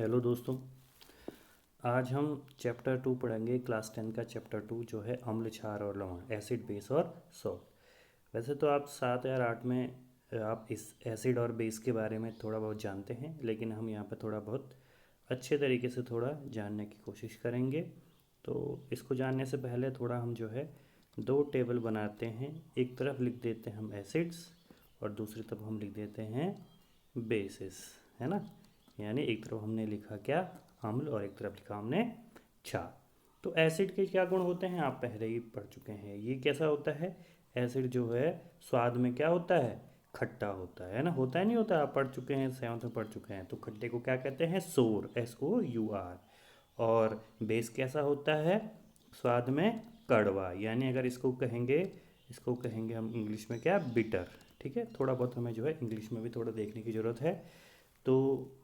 Hello दोस्तों। आज हम चैप्टर 2 पढ़ेंगे, क्लास 10 का चैप्टर 2 जो है अम्ल, क्षार और लवण, एसिड, बेस और सॉल्ट। वैसे तो आप 7 या 8 में आप इस एसिड और बेस के बारे में थोड़ा बहुत जानते हैं, लेकिन हम यहाँ पर थोड़ा बहुत अच्छे तरीके से थोड़ा जानने की कोशिश करेंगे। तो इसको जानने से पहले थोड़ा हम जो है दो टेबल बनाते हैं। एक तरफ लिख देते हैं हम एसिड्स और दूसरी तरफ हम लिख देते हैं बेसिस, है ना। यानी एक तरफ हमने लिखा क्या, अम्ल, और एक तरफ लिखा हमने क्षार। तो एसिड के क्या गुण होते हैं आप पहले ही पढ़ चुके हैं। ये कैसा होता है, एसिड जो है स्वाद में क्या होता है, खट्टा होता है ना। होता है नहीं होता, आप पढ़ चुके हैं, 7th में पढ़ चुके हैं। तो खट्टे को क्या कहते हैं, सोर, SOUR। और बेस कैसा होता है, स्वाद में कड़वा, यानी अगर इसको कहेंगे हम इंग्लिश में क्या, बिटर। ठीक है, थोड़ा बहुत हमें जो है इंग्लिश में भी थोड़ा देखने की ज़रूरत है। तो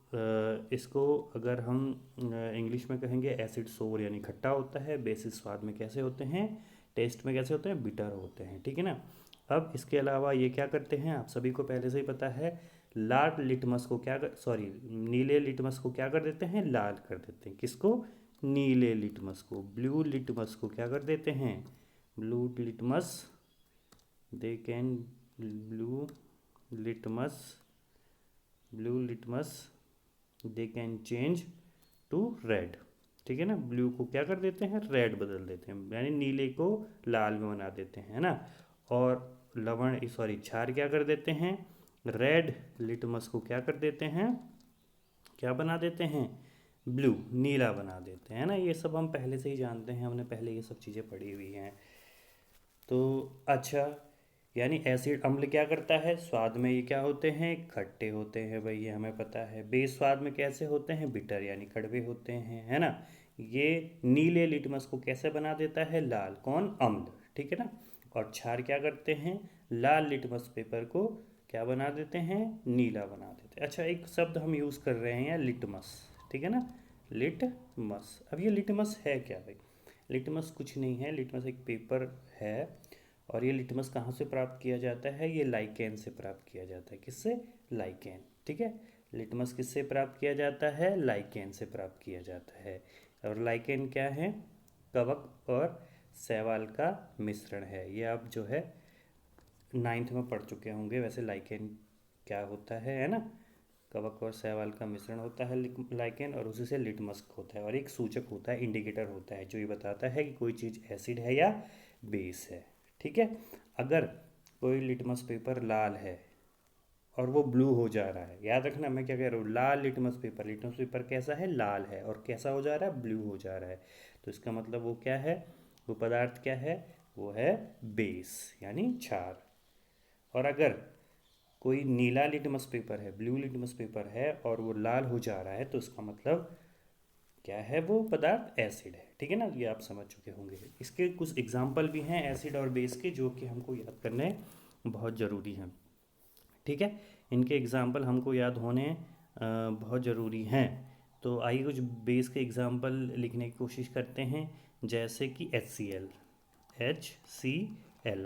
इसको अगर हम इंग्लिश में कहेंगे, एसिड सोर यानी खट्टा होता है, बेसिस स्वाद में कैसे होते हैं, टेस्ट में कैसे होते हैं, बिटर होते हैं। ठीक है ना। अब इसके अलावा ये क्या करते हैं, आप सभी को पहले से ही पता है, लाल लिटमस को क्या कर सॉरी नीले लिटमस को क्या कर देते हैं, लाल कर देते हैं। किसको, नीले लिटमस को। ब्लू लिटमस को क्या कर देते हैं, blue litmus, they can blue litmus blue litmus they can change to red. ठीक है ना, ब्लू को क्या कर देते हैं, रेड बदल देते हैं, यानी नीले को लाल में बना देते हैं, है ना। और क्षार क्या कर देते हैं, रेड लिटमस को क्या कर देते हैं, क्या बना देते हैं, ब्लू, नीला बना देते हैं, है ना। ये सब हम पहले से ही जानते हैं, हमने पहले ये सब चीज़ें पढ़ी हुई हैं। तो अच्छा, यानी एसिड अम्ल क्या करता है, स्वाद में ये क्या होते हैं, खट्टे होते हैं भाई, ये हमें पता है। बेस स्वाद में कैसे होते हैं, बिटर यानी कड़वे होते हैं, है ना। ये नीले लिटमस को कैसे बना देता है, लाल, कौन, अम्ल। ठीक है ना। और क्षार क्या करते हैं, लाल लिटमस पेपर को क्या बना देते हैं, नीला बना देते हैं। अच्छा, एक शब्द हम यूज़ कर रहे हैं, लिटमस। ठीक है ना, लिटमस। अब ये लिटमस है क्या भाई, लिटमस कुछ नहीं है, लिटमस एक पेपर है। और ये लिटमस कहाँ से प्राप्त किया जाता है, ये लाइकेन से प्राप्त किया जाता है। किससे, लाइकेन। ठीक है, लिटमस किससे प्राप्त किया जाता है, लाइकेन से प्राप्त किया जाता है। और लाइकेन क्या है, कवक और शैवाल का मिश्रण है। ये आप जो है 9th में पढ़ चुके होंगे। वैसे लाइकेन क्या होता है ना, कवक और शैवाल का मिश्रण होता है लाइकेन, और उसी से लिटमस होता है। और एक सूचक होता है, इंडिकेटर होता है, जो ये बताता है कि कोई चीज़ एसिड है या बेस है। ठीक है। अगर कोई लिटमस पेपर लाल है और वो ब्लू हो जा रहा है, याद रखना मैं क्या कह रहा हूँ, लाल लिटमस पेपर कैसा है, लाल है, और कैसा हो जा रहा है, ब्लू हो जा रहा है। तो इसका मतलब वो क्या है, वो पदार्थ क्या है, वो है बेस यानी क्षार। और अगर कोई नीला लिटमस पेपर है, ब्लू लिटमस पेपर है, और वो लाल हो जा रहा है, तो उसका मतलब क्या है, वो पदार्थ एसिड है। ठीक है ना, ये आप समझ चुके होंगे। इसके कुछ एग्जाम्पल भी हैं एसिड और बेस के, जो कि हमको याद करने बहुत ज़रूरी हैं। ठीक है, इनके एग्जाम्पल हमको याद होने बहुत ज़रूरी हैं। तो आइए कुछ बेस के एग्जाम्पल लिखने की कोशिश करते हैं। जैसे कि HCl,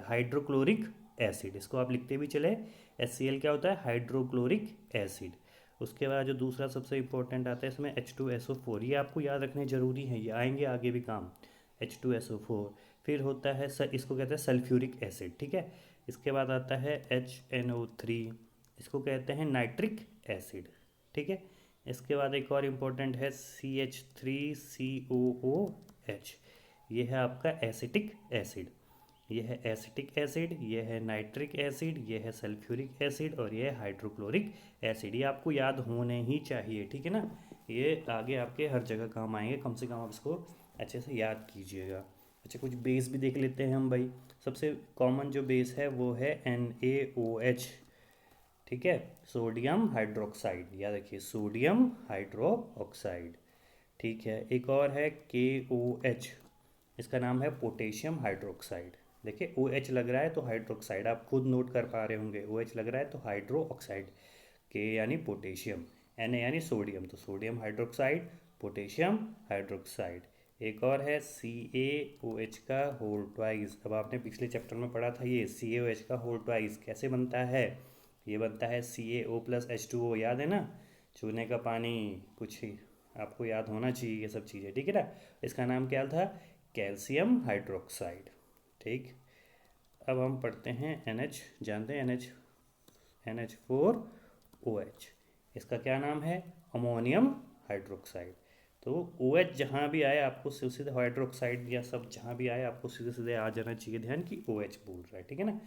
हाइड्रोक्लोरिक एसिड, इसको आप लिखते भी चले। HCl क्या होता है, हाइड्रोक्लोरिक एसिड। उसके बाद जो दूसरा सबसे इंपॉर्टेंट आता है इसमें H2SO4, ये आपको याद रखने ज़रूरी है, ये आएंगे आगे भी काम। H2SO4। फिर होता है इसको कहते हैं सल्फ्यूरिक एसिड। ठीक है। इसके बाद आता है HNO3, इसको कहते हैं नाइट्रिक एसिड। ठीक है। इसके बाद एक और इम्पोर्टेंट है CH3COOH, ये है आपका एसिटिक एसिड। ये है एसिटिक एसिड, ये है नाइट्रिक एसिड, ये है सल्फ्यूरिक एसिड, और ये है हाइड्रोक्लोरिक एसिड। ये आपको याद होने ही चाहिए। ठीक है ना, ये आगे आपके हर जगह काम आएंगे, कम से कम आप इसको अच्छे से याद कीजिएगा। अच्छा, कुछ बेस भी देख लेते हैं हम भाई। सबसे कॉमन जो बेस है वो है NaOH। ठीक है, सोडियम हाइड्रोक्साइड, याद रखिए, सोडियम हाइड्रोक्साइड। ठीक है, एक और है KOH, इसका नाम है पोटेशियम हाइड्रोक्साइड। देखिए OH लग रहा है तो हाइड्रोक्साइड, आप खुद नोट कर पा रहे होंगे, OH लग रहा है तो हाइड्रो ऑक्साइड, K यानी पोटेशियम, Na यानी सोडियम, तो सोडियम हाइड्रोक्साइड, पोटेशियम हाइड्रोक्साइड। एक और है CaOH का होल ट्वाइस। अब आपने पिछले चैप्टर में पढ़ा था, ये CaOH का होल ट्वाइस कैसे बनता है, ये बनता है CaO + H2O, याद है ना, चूने का पानी कुछ ही आपको याद होना चाहिए ये सब चीज़ें, ठीक है ना। इसका नाम क्या था, कैल्शियम हाइड्रोक्साइड। ठीक, अब हम पढ़ते हैं NH, जानते हैं NH4OH, इसका क्या नाम है, अमोनियम हाइड्रोक्साइड। तो OH जहाँ भी आए आपको सीधे सीधे, हाइड्रोक्साइड या सब जहाँ भी आए आपको सीधे सीधे आ जाना चाहिए ध्यान कि OH बोल रहा है, ठीक है ना।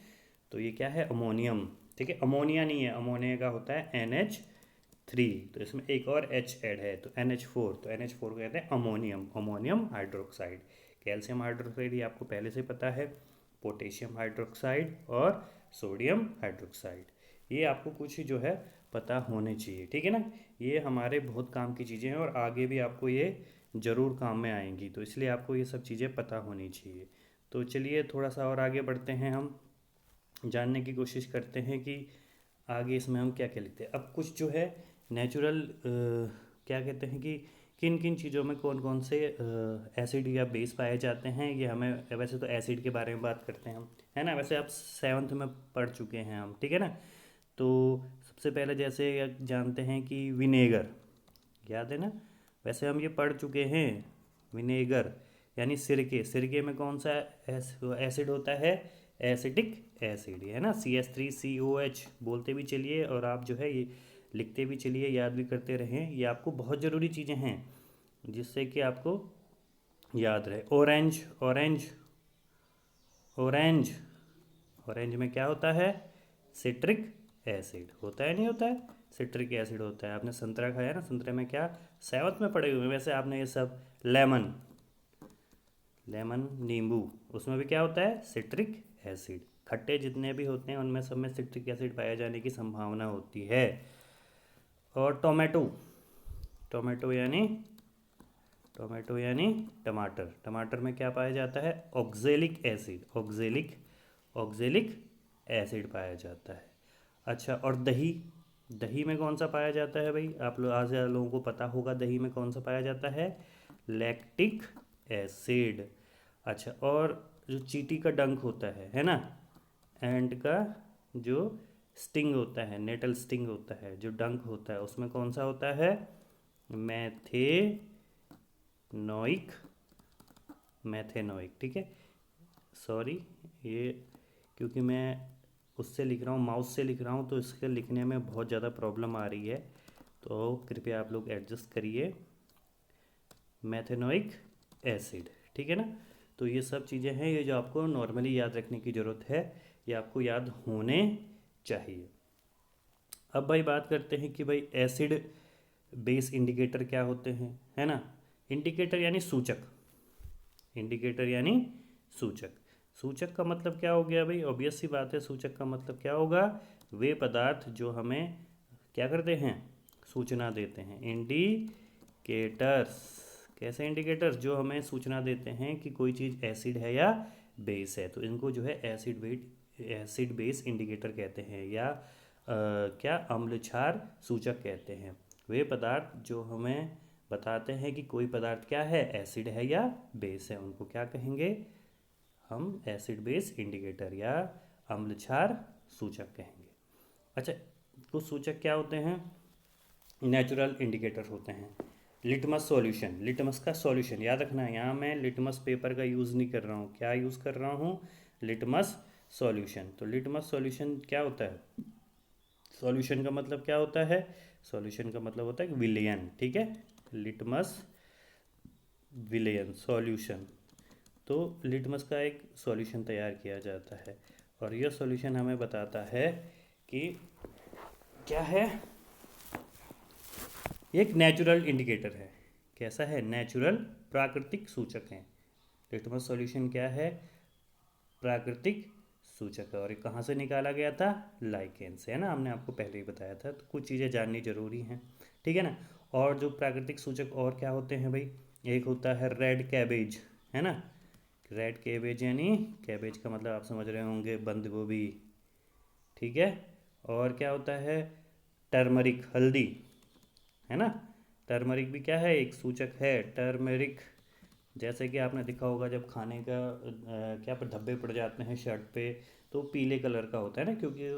तो ये क्या है, अमोनियम, ठीक है, अमोनिया नहीं है, अमोनिया का होता है NH3, तो इसमें एक और H ऐड है तो NH4, तो NH4 को कहते हैं ammonium, ammonium hydroxide. Calcium hydroxide ये आपको पहले से पता है, पोटेशियम हाइड्रोक्साइड और सोडियम हाइड्रोक्साइड, ये आपको कुछ जो है पता होने चाहिए, ठीक है ना। ये हमारे बहुत काम की चीज़ें हैं और आगे भी आपको ये ज़रूर काम में आएंगी, तो इसलिए आपको ये सब चीज़ें पता होनी चाहिए। तो चलिए थोड़ा सा और आगे बढ़ते हैं, हम जानने की कोशिश करते हैं कि आगे इसमें हम क्या क्या लिखते हैं। अब कुछ जो है नेचुरल क्या कहते हैं कि किन किन चीज़ों में कौन कौन से एसिड या बेस पाए जाते हैं, ये हमें, वैसे तो एसिड के बारे में बात करते हैं हम, है ना, वैसे आप 7th में पढ़ चुके हैं हम, ठीक है ना। तो सबसे पहले जैसे जानते हैं कि विनेगर, याद है ना, वैसे हम ये पढ़ चुके हैं, विनेगर यानी सिरके, सिरके में कौन सा एसिड होता है, एसिटिक एसिड, है ना, CH3COH बोलते भी चलिए और आप जो है ये लिखते भी चलिए, याद भी करते रहें, ये आपको बहुत ज़रूरी चीज़ें हैं जिससे कि आपको याद रहे। ऑरेंज, ऑरेंज, ऑरेंज, ऑरेंज में क्या होता है, सिट्रिक एसिड होता है, नहीं होता है, सिट्रिक एसिड होता है। आपने संतरा खाया ना, संतरे में क्या, 7th में पढ़े हुए हैं वैसे आपने ये सब। लेमन, लेमन नींबू, उसमें भी क्या होता है, सिट्रिक एसिड। खट्टे जितने भी होते हैं उनमें सब में सिट्रिक एसिड पाए जाने की संभावना होती है। और टोमेटो, टोमेटो यानी, टोमेटो यानी टमाटर, टमाटर में क्या पाया जाता है, oxalic acid, oxalic, oxalic acid पाया जाता है। अच्छा, और दही, दही में कौन सा पाया जाता है भाई, आप लोग आज लोगों को पता होगा दही में कौन सा पाया जाता है, लैक्टिक एसिड। अच्छा, और जो चींटी का डंक होता है ना, एंड का जो स्टिंग होता है, नेटल स्टिंग होता है, जो डंक होता है उसमें कौन सा होता है, मैथेनोइक, मैथेनोइक, ठीक है। सॉरी, ये क्योंकि मैं उससे लिख रहा हूँ, माउस से लिख रहा हूँ, तो इसके लिखने में बहुत ज़्यादा प्रॉब्लम आ रही है, तो कृपया आप लोग एडजस्ट करिए। मैथेनोइक एसिड, ठीक है ना। तो ये सब चीज़ें हैं, ये जो आपको नॉर्मली याद रखने की ज़रूरत है, ये आपको याद होने चाहिए। अब भाई बात करते हैं कि भाई एसिड बेस इंडिकेटर क्या होते हैं, है ना। इंडिकेटर यानी सूचक, इंडिकेटर यानी सूचक, सूचक का मतलब क्या हो गया भाई, ऑब्वियस सी बात है, सूचक का मतलब क्या होगा, वे पदार्थ जो हमें क्या करते हैं, सूचना देते हैं, इंडिकेटर्स। कैसे इंडिकेटर्स, जो हमें सूचना देते हैं कि कोई चीज़ एसिड है या बेस है, तो इनको जो है एसिड बेस इंडिकेटर कहते हैं, या क्या अम्ल क्षार सूचक कहते हैं। वे पदार्थ जो हमें बताते हैं कि कोई पदार्थ क्या है, एसिड है या बेस है, उनको क्या कहेंगे, हम एसिड बेस इंडिकेटर या अम्ल क्षार सूचक कहेंगे। अच्छा, कुछ सूचक क्या होते हैं, नेचुरल इंडिकेटर होते हैं। लिटमस सॉल्यूशन, लिटमस का सॉल्यूशन याद रखना है, यहाँ मैं लिटमस पेपर का यूज़ नहीं कर रहा हूँ, क्या यूज़ कर रहा हूँ, लिटमस सॉल्यूशन। तो लिटमस सॉल्यूशन क्या होता है, सॉल्यूशन का मतलब क्या होता है, सॉल्यूशन का मतलब होता है विलयन, ठीक है, लिटमस विलयन सॉल्यूशन। तो लिटमस का एक सॉल्यूशन तैयार किया जाता है और यह सॉल्यूशन हमें बताता है कि क्या है, एक नेचुरल इंडिकेटर है, कैसा है, नेचुरल, प्राकृतिक सूचक है। लिटमस सॉल्यूशन क्या है, प्राकृतिक सूचक है, और ये कहाँ से निकाला गया था, लाइकेन से, है ना, हमने आपको पहले ही बताया था, तो कुछ चीज़ें जाननी जरूरी हैं, ठीक है ना। और जो प्राकृतिक सूचक और क्या होते हैं भाई, एक होता है रेड कैबेज, है ना, रेड कैबेज यानी, कैबेज का मतलब आप समझ रहे होंगे, बंद गोभी, ठीक है। और क्या होता है, टर्मरिक, हल्दी, है ना, टर्मरिक भी क्या है, एक सूचक है, टर्मरिक। जैसे कि आपने देखा होगा जब खाने का क्या पर धब्बे पड़ जाते हैं शर्ट पे, तो पीले कलर का होता है ना, क्योंकि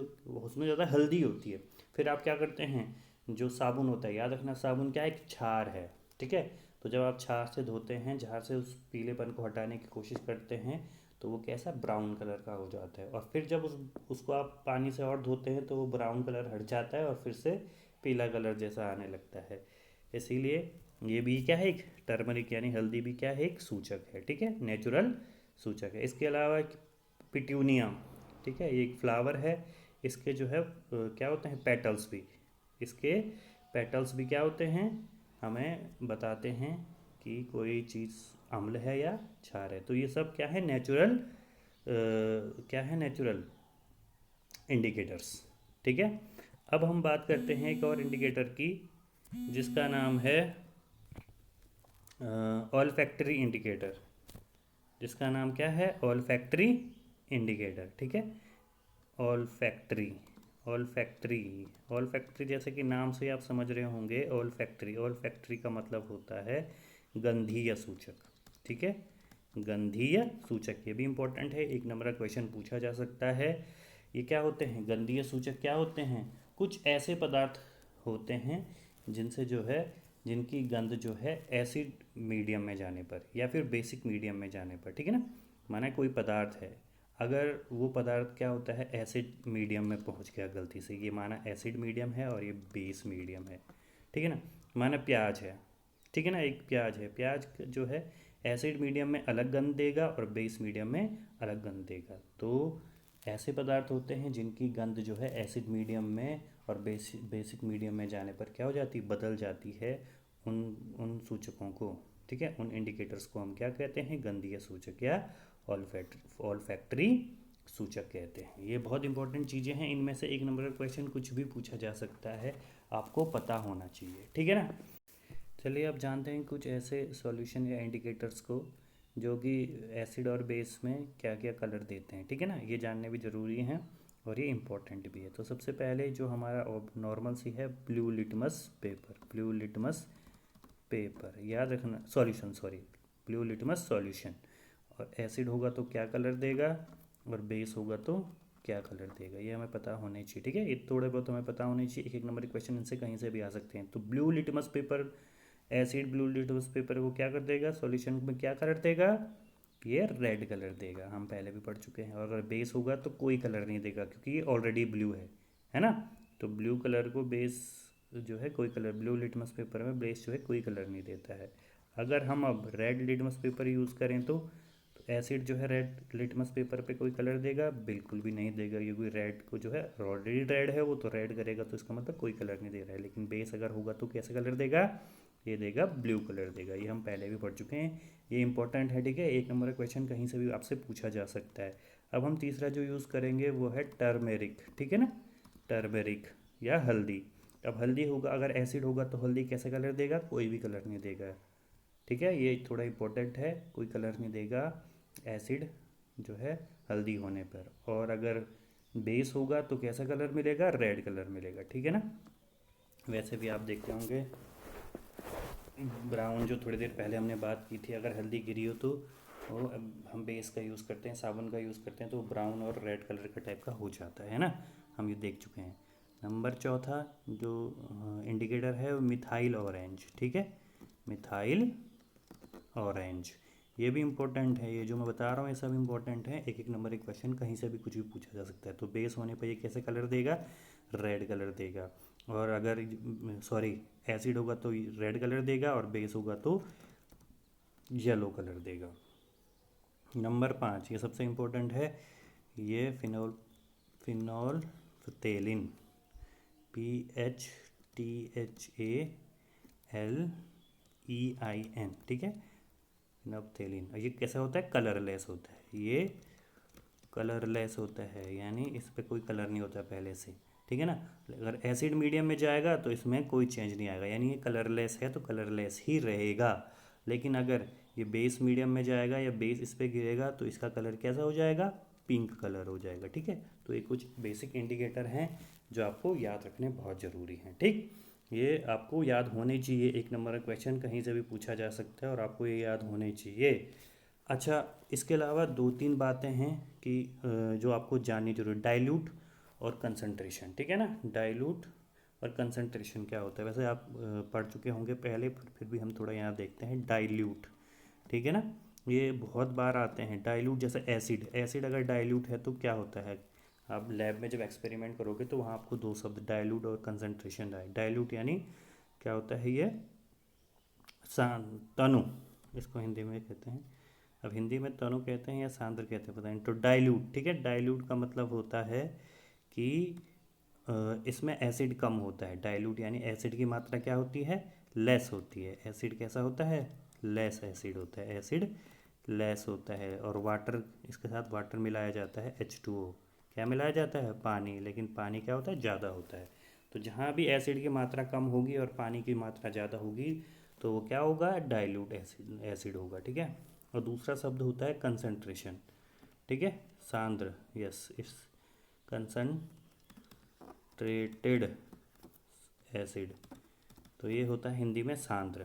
उसमें ज़्यादा हल्दी होती है। फिर आप क्या करते हैं, जो साबुन होता है, याद रखना साबुन क्या है, एक क्षार है, ठीक है। तो जब आप छाछ से धोते हैं, झार से उस पीलेपन को हटाने की कोशिश करते हैं, तो वो कैसा ब्राउन कलर का हो जाता है, और फिर जब उसको आप पानी से और धोते हैं तो वो ब्राउन कलर हट जाता है और फिर से पीला कलर जैसा आने लगता है। इसीलिए ये भी क्या है, एक टर्मरिक यानी हल्दी भी क्या है, एक सूचक है, ठीक है, नेचुरल सूचक है। इसके अलावा पिट्यूनिया, ठीक है, ये एक फ्लावर है। इसके जो है क्या होते हैं, पेटल्स भी, इसके पेटल्स भी क्या होते हैं, हमें बताते हैं कि कोई चीज़ अम्ल है या क्षार है। तो ये सब क्या है, नेचुरल क्या है, नेचुरल इंडिकेटर्स, ठीक है। अब हम बात करते हैं एक और इंडिकेटर की, जिसका नाम है ऑल फैक्ट्री इंडिकेटर। जिसका नाम क्या है, ऑल फैक्ट्री इंडिकेटर, ठीक है। All factory, all factory, all factory जैसे कि नाम से आप समझ रहे होंगे, ऑल फैक्ट्री, ऑल फैक्ट्री का मतलब होता है गंधीय सूचक, ठीक है। गंधीय सूचक, ये भी इंपॉर्टेंट है, एक नंबर का क्वेश्चन पूछा जा सकता है। ये क्या होते हैं, गंधीय सूचक क्या होते हैं, कुछ ऐसे पदार्थ होते हैं जिनसे जो है, जिनकी गंध जो है एसिड मीडियम में जाने पर या फिर बेसिक मीडियम में जाने पर, ठीक है ना। माना कोई पदार्थ है, अगर वो पदार्थ क्या होता है, एसिड मीडियम में पहुंच गया गलती से, ये माना एसिड मीडियम है और ये बेस मीडियम है, ठीक है ना। माना प्याज है, ठीक है ना, एक प्याज है, प्याज जो है एसिड मीडियम में अलग गंध देगा और बेस मीडियम में अलग गंध देगा। तो ऐसे पदार्थ होते हैं जिनकी गंध जो है एसिड मीडियम में और बेसिक मीडियम में जाने पर क्या हो जाती, बदल जाती है। उन उन सूचकों को, ठीक है, उन इंडिकेटर्स को हम क्या कहते हैं, गंधीय सूचक या ऑल्फैक्टरी सूचक कहते हैं। ये बहुत इंपॉर्टेंट चीज़ें हैं, इनमें से एक नंबर का क्वेश्चन कुछ भी पूछा जा सकता है, आपको पता होना चाहिए, ठीक है ना। चलिए अब जानते हैं कुछ ऐसे सॉल्यूशन या इंडिकेटर्स को जो कि एसिड और बेस में क्या क्या कलर देते हैं, ठीक है ना, ये जानने भी ज़रूरी हैं और ये इम्पोर्टेंट भी है। तो सबसे पहले जो हमारा नॉर्मल सी है, blue litmus paper, blue litmus paper याद रखना, solution sorry, blue litmus solution. और एसिड होगा तो क्या कलर देगा और बेस होगा तो क्या कलर देगा, ये हमें पता होने चाहिए, ठीक है। ये थोड़े बहुत हमें पता होने चाहिए, एक एक नंबर के क्वेश्चन इनसे कहीं से भी आ सकते हैं। तो blue litmus paper, acid blue litmus paper को क्या कर देगा, सॉल्यूशन में क्या कलर देगा, ये रेड कलर देगा, हम पहले भी पढ़ चुके हैं। और अगर बेस होगा तो कोई कलर नहीं देगा क्योंकि ये ऑलरेडी ब्लू है ना। तो ब्लू कलर को बेस जो है कोई कलर, ब्लू लिटमस पेपर में बेस जो है कोई कलर नहीं देता है। अगर हम अब रेड लिटमस पेपर यूज़ करें तो एसिड जो है रेड लिटमस पेपर पे कोई कलर देगा, बिल्कुल भी नहीं देगा, क्योंकि रेड को जो है ऑलरेडी रेड है वो तो रेड करेगा, तो इसका मतलब कोई कलर नहीं दे रहा है। लेकिन बेस अगर होगा तो कैसे कलर देगा, ये देगा ब्लू कलर देगा, ये हम पहले भी पढ़ चुके हैं, ये इंपॉर्टेंट है, ठीक है। एक नंबर का क्वेश्चन कहीं से भी आपसे पूछा जा सकता है। अब हम तीसरा जो यूज़ करेंगे वो है टर्मेरिक, ठीक है ना, टर्मेरिक या हल्दी। अब हल्दी होगा, अगर एसिड होगा तो हल्दी कैसे कलर देगा, कोई भी कलर नहीं देगा, ठीक है, ये थोड़ा इंपॉर्टेंट है, कोई कलर नहीं देगा एसिड जो है हल्दी होने पर। और अगर बेस होगा तो कैसा कलर मिलेगा, रेड कलर मिलेगा, ठीक है ना। वैसे भी आप देखते होंगे ब्राउन, जो थोड़ी देर पहले हमने बात की थी, अगर हल्दी गिरी हो तो वो हम बेस का यूज़ करते हैं, साबुन का यूज़ करते हैं, तो ब्राउन और रेड कलर का टाइप का हो जाता है ना, हम ये देख चुके हैं। नंबर चौथा जो इंडिकेटर है वो मिथाइल ऑरेंज, ठीक है, मिथाइल ऑरेंज, ये भी इम्पोर्टेंट है, ये जो मैं बता रहा हूँ ये सब इम्पोर्टेंट है, एक एक नंबर एक क्वेश्चन कहीं से भी कुछ भी पूछा जा सकता है। तो बेस होने पर ये कैसे कलर देगा, रेड कलर देगा। और अगर सॉरी एसिड होगा तो रेड कलर देगा और बेस होगा तो येलो कलर देगा। नंबर 5 ये सबसे इम्पोर्टेंट है, ये फिनोल फिनोल्फथेलिन, PHTHALEIN, ठीक है, फिनोल्फथेलिन। ये कैसा होता है, कलरलेस होता है, ये कलरलेस होता है, यानी इस पर कोई कलर नहीं होता पहले से, ठीक है ना। अगर एसिड मीडियम में जाएगा तो इसमें कोई चेंज नहीं आएगा, यानी ये कलरलेस है तो कलरलेस ही रहेगा। लेकिन अगर ये बेस मीडियम में जाएगा या बेस इस पर गिरेगा तो इसका कलर कैसा हो जाएगा, पिंक कलर हो जाएगा, ठीक है। तो ये कुछ बेसिक इंडिकेटर हैं जो आपको याद रखने बहुत ज़रूरी हैं, ठीक, ये आपको याद होने चाहिए, एक नंबर का क्वेश्चन कहीं से भी पूछा जा सकता है और आपको ये याद होने चाहिए। अच्छा, इसके अलावा दो तीन बातें हैं कि जो आपको जाननी जरूरी, डाइल्यूट और कंसंट्रेशन, ठीक है ना, डाइल्यूट और कंसंट्रेशन क्या होता है। वैसे आप पढ़ चुके होंगे पहले, फिर भी हम थोड़ा यहाँ देखते हैं। डाइल्यूट, ठीक है ना, ये बहुत बार आते हैं। डाइल्यूट जैसे एसिड, एसिड अगर डाइल्यूट है तो क्या होता है, आप लैब में जब एक्सपेरिमेंट करोगे तो वहाँ आपको दो शब्द डाइल्यूट और कंसंट्रेशन आए। डाइल्यूट यानी क्या होता है, ये तनु, इसको हिंदी में कहते हैं। अब हिंदी में तनु कहते हैं या सांद्र कहते हैं पता नहीं। तो डाइल्यूट, ठीक है, डाइल्यूट का मतलब होता है कि इसमें एसिड कम होता है। डाइल्यूट यानी एसिड की मात्रा क्या होती है, लेस होती है। एसिड कैसा होता है, लेस एसिड होता है, एसिड लेस होता है। और वाटर, इसके साथ वाटर मिलाया जाता है, H2O, क्या मिलाया जाता है, पानी। लेकिन पानी क्या होता है, ज़्यादा होता है। तो जहाँ भी एसिड की मात्रा कम होगी और पानी की मात्रा ज़्यादा होगी तो वो क्या होगा, डाइल्यूट एसिड एसिड होगा, ठीक है। और दूसरा शब्द होता है कंसंट्रेशन, ठीक है, सांद्र, यस, इस कंसनट्रेटेड एसिड, तो ये होता है हिंदी में सांद्र।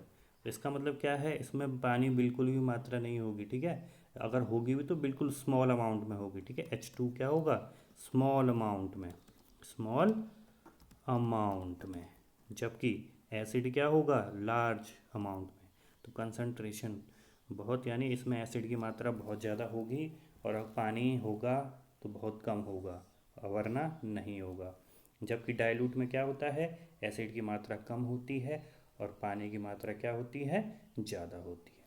तो इसका मतलब क्या है, इसमें पानी बिल्कुल भी मात्रा नहीं होगी, ठीक है। अगर होगी भी तो बिल्कुल स्मॉल अमाउंट में होगी, ठीक है। H2 क्या होगा, स्मॉल अमाउंट में, स्मॉल अमाउंट में, जबकि एसिड क्या होगा, लार्ज अमाउंट में। तो कंसंट्रेशन बहुत, यानी इसमें एसिड की मात्रा बहुत ज़्यादा होगी और अब पानी होगा तो बहुत कम होगा, वरना नहीं होगा। जबकि डाइल्यूट में क्या होता है, एसिड की मात्रा कम होती है और पानी की मात्रा क्या होती है, ज़्यादा होती है।